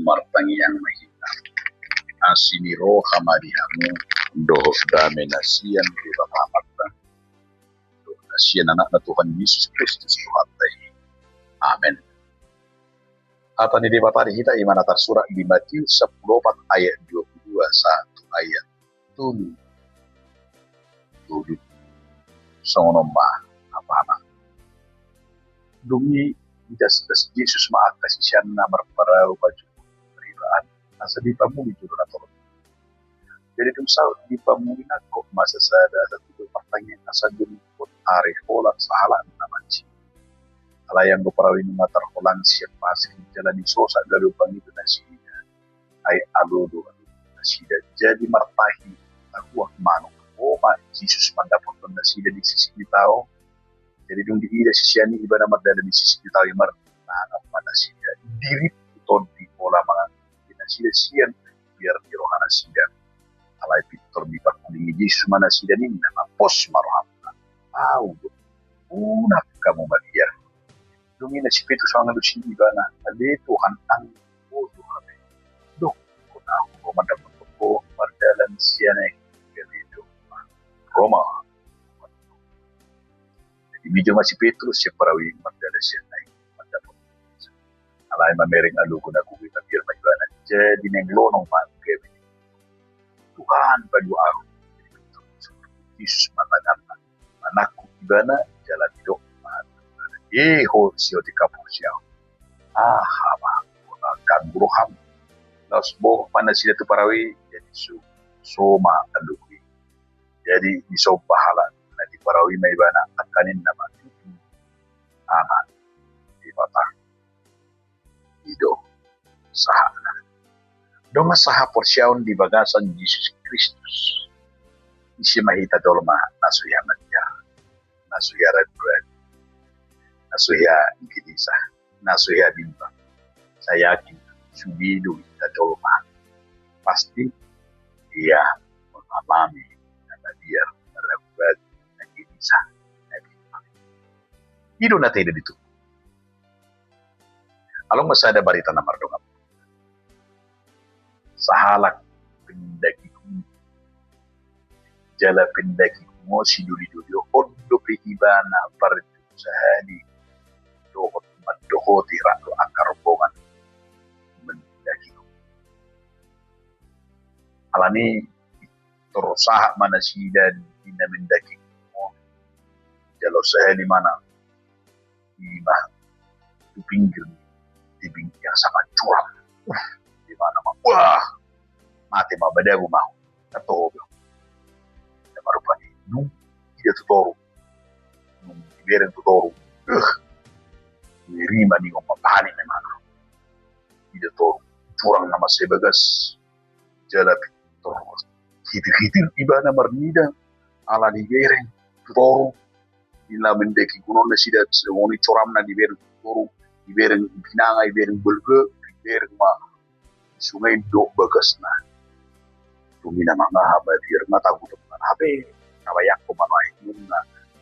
martangi yang mahina asini roh hamadihamu do dame nasian di bakamata do nasian anak na Tuhan Yesus Kristus Tuhan. Amin. Apa ni debatari kita imana tersurat di Matius 10 ayat 22 satu ayat tulu sonoma apa dumi das Yesus maat kasih na marparau baju peribaan asa di pamuli juru na tolong. Jadi dum sa di pamuli na kok masa sada satu pertanyaan asa dum pot are hola sahala na manci. Ala yang beperawin matar holang siap pasir jalan sosa galu pangitu nasinya ay aludu nasida jadi martahi takuah manuk oma Yesus mendapat nasida di sisi tao jadi dong diida sisiani ibana mardala di sisi tao imar na nasida diri ton di pola mga nasida sian biar di rohana sida alay pitor di pakulingi Yesus manasida ninna mapos marohamna una kamu maliar dungin na si Pedro sa mga lusin ibana alito hantang o duhabe dok kung ako kumadapat ko mardalan siya na galito Roma jadi medyo nga si Petrus siya parawing mardalan siya na madapat alay mamering alugo na kuwi mabir maibana jadi neng lonong magkabi Tuhan baju ako Yesus matagan na anak ko ibana jalan hidup Yeho siyo di kapusyaw. Hama. Kan buruham. Los boh mana sila tu parawi. Jadi soma alukwi. Jadi iso bahala. Na di parawi may bana. Akanin naman. Aman. Di mata. Ido. Saha na. Dong saha porsyaon di bagasan Yesus Kristus. Isi mahita dolma. Nasuyaman niya. Nasuyaran bread. Nasuya Indonesia, nasuya bimba. Saya yakin subidu kita dolma pasti dia mengalami karena dia merabat Indonesia. Itu nanti itu. Kalau masih ada barita nama dongam. Sahalak pendaki jala pendaki mosi duli ondo pe ibana partu sahadi dohoti ratu akar bongan mendaki alani terusah mana sidan dina mendaki jalo sahali mana imah di pinggir yang sangat curam di mana wah mati mah badagu mau atau ya marupani nung ida tutoru nung iberen tutoru Nirima ni ngomong pahani memang. Ida to curang nama sebagas jala terus. Hitir ibana marnida ala di bereng toro ila mendeki kuno na sida sewoni coram na di bereng toro di bereng pinanga di bereng bulge di bereng ma sungai do bagasna. Tumina manga haba dir mata ku teman habe kawayak ko manai nunga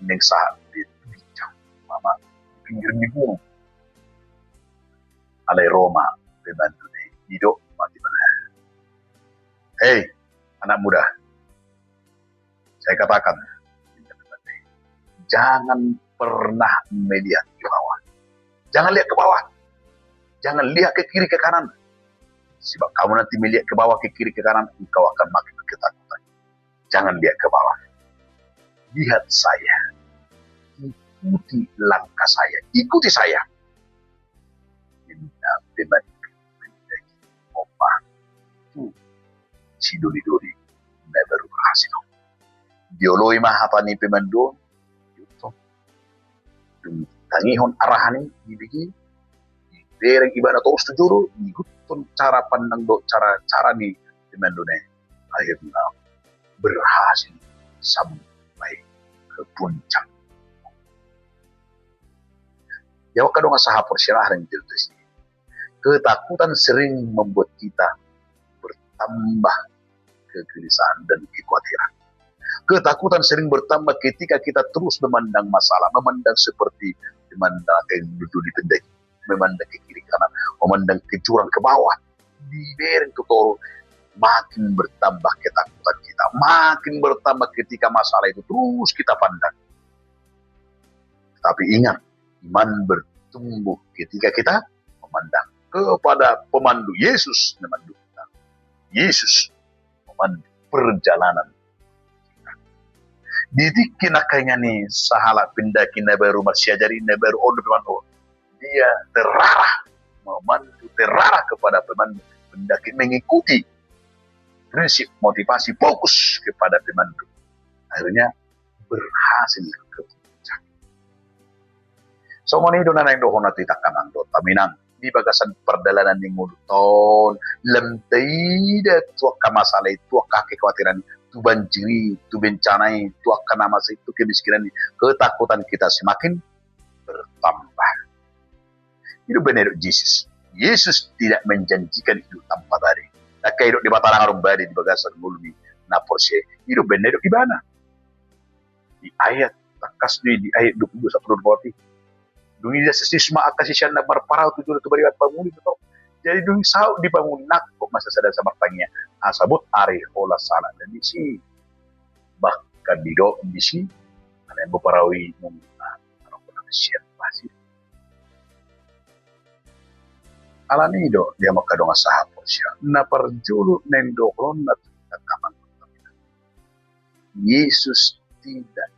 neng sa di bicang mama pinggir ni gunung alay Roma membantu hidup mati mana. Hei anak muda, saya katakan jangan pernah melihat ke bawah, jangan lihat ke bawah, jangan lihat ke kiri ke kanan. Sebab kamu nanti melihat ke bawah ke kiri ke kanan, engkau akan makin ketakutan. Jangan lihat ke bawah, lihat saya, ikuti langkah saya, ikuti saya. Si duri never berhasil. Dioloi mahapani pemandon, yuto. Tangihon arahani dibigi, dereng ibadah terus tujuru, ikutun cara pandang do cara ni pemandone. Akhirnya berhasil sampai ke puncak. Jawab kadang saha persyarah yang jelas. Ketakutan sering membuat kita bertambah kegelisahan dan kekhawatiran. Ketakutan sering bertambah ketika kita terus memandang masalah, memandang seperti memandang yang duduk di pendek, memandang ke kiri kanan, memandang ke jurang ke bawah. diberi tutor, makin bertambah ketakutan kita, makin bertambah ketika masalah itu terus kita pandang. Tapi ingat, iman bertumbuh ketika kita memandang kepada pemandu Yesus, memandu kita. Yesus memandu perjalanan. Didik kina kayaknya nih sahala pindah kina baru masyajari na baru order pemandu. Dia terarah kepada pemandu, pendaki mengikuti prinsip motivasi fokus kepada pemandu. Akhirnya berhasil ke puncak. So mani do nanay do honat itakanang do taminang di bagasan perjalanan ning ton lemtei de tua kamasalai tua kekhawatiran tu banjiri tu bencanai tu akan masa itu kemiskinan ketakutan kita semakin bertambah. Hidup benar Yesus. Yesus tidak menjanjikan hidup tanpa badai. Nah, hidup di mata orang badai di bagasan mulmi na porse hidup benar di mana? Di ayat takas di ayat 21 40. Dunia sesisma akasisyan na berparau tujuh itu beriwat panguli itu. Jadi dunia sao dibangun nak kok masa sadar sama tanya asabut ari olah salah dan disi bahkan di si ada yang berparawi mungkin orang Indonesia pasti alani do dia makadong asaha po siya na parjulu nendo ron na tataman. Yesus tidak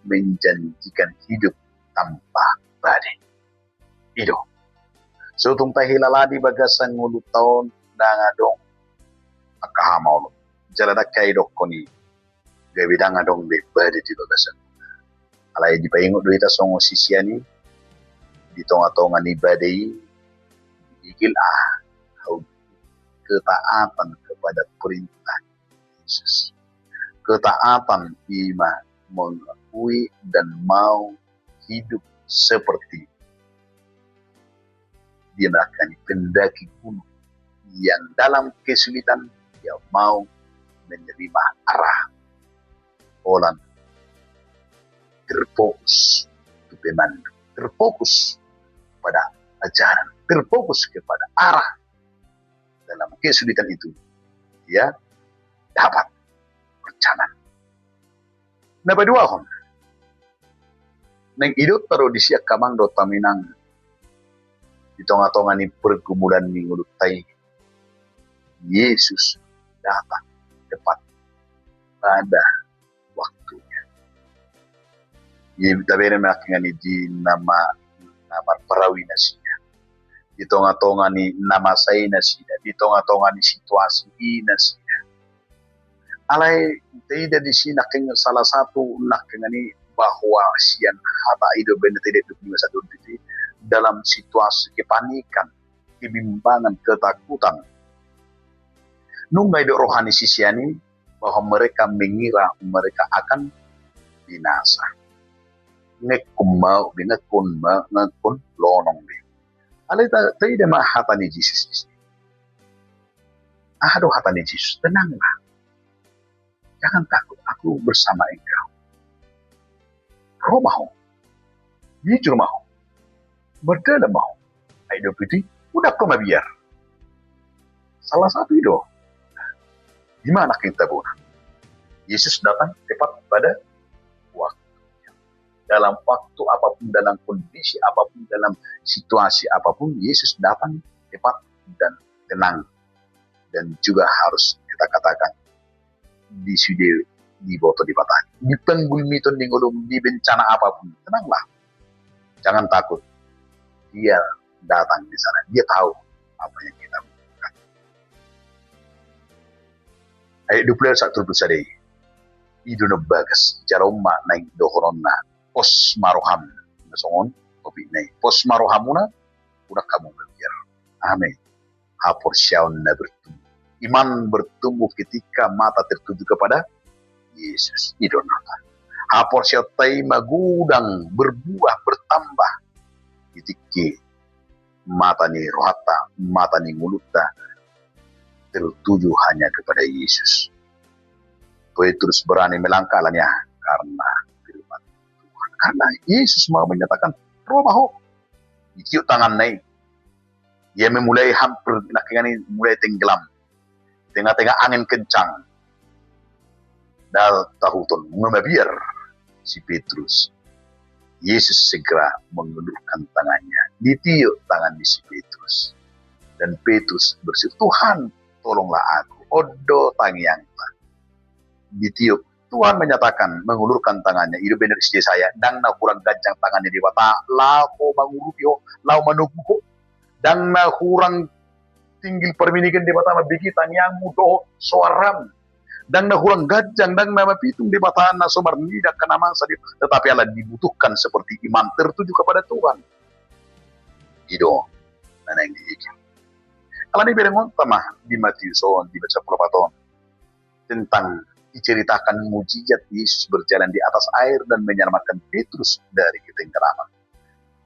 menjanjikan hidup tanpa badai. Ido. So tung tahilaladi bagasan ngulu taon dangadong akahamaw lo. Jalada kaidok koni gabi dangadong be badai di bagasan. Alay di paingot do ita songo sisiani di tonga-tonga ni badai igil ketaatan kepada perintah Yesus. Ketaatan iman mengakui dan mau hidup seperti dia melakukan pendaki gunung yang dalam kesulitan dia mau menerima arah olan terfokus ke pemandu, terfokus pada ajaran, terfokus kepada arah dalam kesulitan itu dia dapat perjalanan. Nah, berdua hon neng idut taruh di siak kamang do taminang di tonga-tonga ni pergumulan ni ngulutai Yesus datang tepat pada waktunya. Ia tabere melakukan di nama perawi nasinya. Di tonga-tonga ni nama saya nasinya, di tonga-tonga ni situasi nasinya. Alai tidak di sini nak salah satu nak ni bahwa sian hata itu benar tidak di satu titik dalam situasi kepanikan, kebimbangan, ketakutan. Nunggai do rohani sisiani bahwa mereka mengira mereka akan binasa. Ngekun mau, ngekun lonong di. Alai tidak mah hata ni Yesus di sini. Aduh hata ni Yesus, tenanglah. Jangan takut, aku bersama engkau. Roh mau, jujur mau, berdana mau. Hidup itu udah kau biar. Salah satu itu, di mana kita guna? Yesus datang tepat pada waktunya. Dalam waktu apapun, dalam kondisi apapun, dalam situasi apapun, Yesus datang tepat dan tenang. Dan juga harus kita katakan di sude di boto di patah di penggulmiton di ngulum di bencana apapun tenanglah, jangan takut, dia datang di sana, dia tahu apa yang kita butuhkan. Ayat 21 sadai idono bagas jaromma naik dohoronna pos maroham nasongon topik naik pos marohamuna udah kamu berbiar amin hapor syaun na bertumbuh. Iman bertumbuh ketika mata tertuju kepada Yesus. Idonata. Hapor syatai magudang berbuah bertambah. Ketika mata ni rohata, mata ni mulutnya tertuju hanya kepada Yesus. Petrus berani melangkahnya karena firman Tuhan. Karena Yesus mau menyatakan roh maho. Ditiup tangan naik. Ia memulai hampir mulai tenggelam. Tengah-tengah angin kencang. Dan tahuton membiar si Petrus. Yesus segera mengulurkan tangannya. Ditiup tangan di si Petrus. Dan Petrus berseru, Tuhan tolonglah aku. Odo tangiang. Ditiup. Tuhan menyatakan, mengulurkan tangannya. Itu benar istri saya. Dan na kurang gancang tangannya di bata. Lau mangurupio. Lau manukuko. Dan na kurang tinggi perminikan di bata. Mabigi tangiang mudo soaram. Dan na kurang gajang. Dan na mapitung di bata. Na somar nidak kenaman sadip. Tetapi Allah dibutuhkan seperti iman tertuju kepada Tuhan. Ido. Nana yang diikin. Kalau ini berengon tamah di Matius dibaca pelapaton tentang diceritakan mujizat Yesus berjalan di atas air dan menyelamatkan Petrus dari ketenggelaman.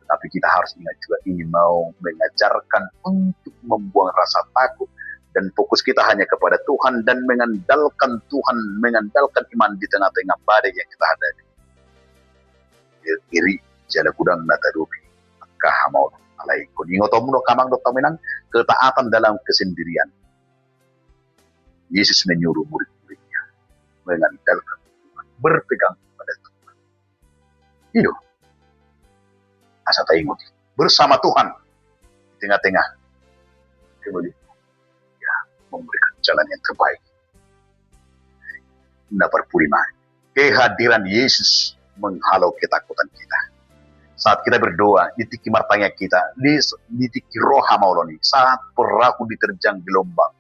Tetapi kita harus ingat juga ini mau mengajarkan untuk membuang rasa takut dan fokus kita hanya kepada Tuhan dan mengandalkan Tuhan, mengandalkan iman di tengah-tengah badai yang kita hadapi. Iri jala kudang nata dobi kahamau alai kuningotomuno kamang dotaminang ketaatan dalam kesendirian. Yesus menyuruh murid-muridnya mengandalkan Tuhan, berpegang pada Tuhan. Itu asa tainguti bersama Tuhan di tengah-tengah kembali ya memberikan jalan yang terbaik. Dapat purima kehadiran Yesus menghalau ketakutan kita. Saat kita berdoa, ditiki martanya kita, ditiki roha mauloni, saat perahu diterjang gelombang.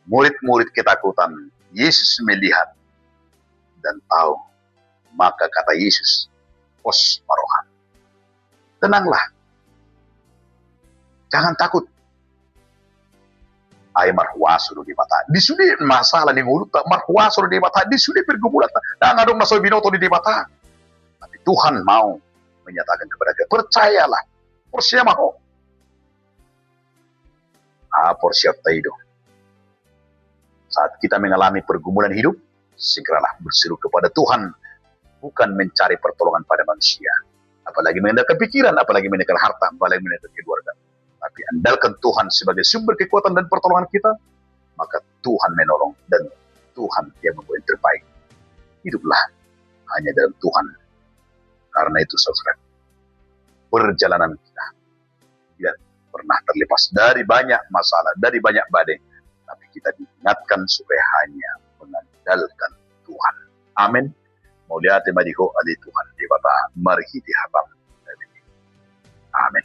Murid-murid ketakutan, Yesus melihat dan tahu. Maka kata Yesus, pos marohan. Tenanglah. Jangan takut. Ay marhuasuro di mata. Disudi masalah di mulut, marhuasuro di mata, disudi pergumulan. Dan adong nasoy binoto di mata. Tapi Tuhan mau menyatakan kepada kita, percayalah, persiamaho. Persiap taido. Saat kita mengalami pergumulan hidup, segeralah berseru kepada Tuhan, bukan mencari pertolongan pada manusia. Apalagi mengandalkan pikiran, apalagi mengandalkan harta, apalagi mengandalkan keluarga. Tapi andalkan Tuhan sebagai sumber kekuatan dan pertolongan kita, maka Tuhan menolong dan Tuhan yang membuat yang terbaik. Hiduplah hanya dalam Tuhan. Karena itu saudara, perjalanan kita tidak pernah terlepas dari banyak masalah, dari banyak badai. Tapi kita diingatkan supaya hanya mengandalkan Tuhan. Amin. Mau lihat madiho adi Tuhan di bata marhiti hatam. Amin.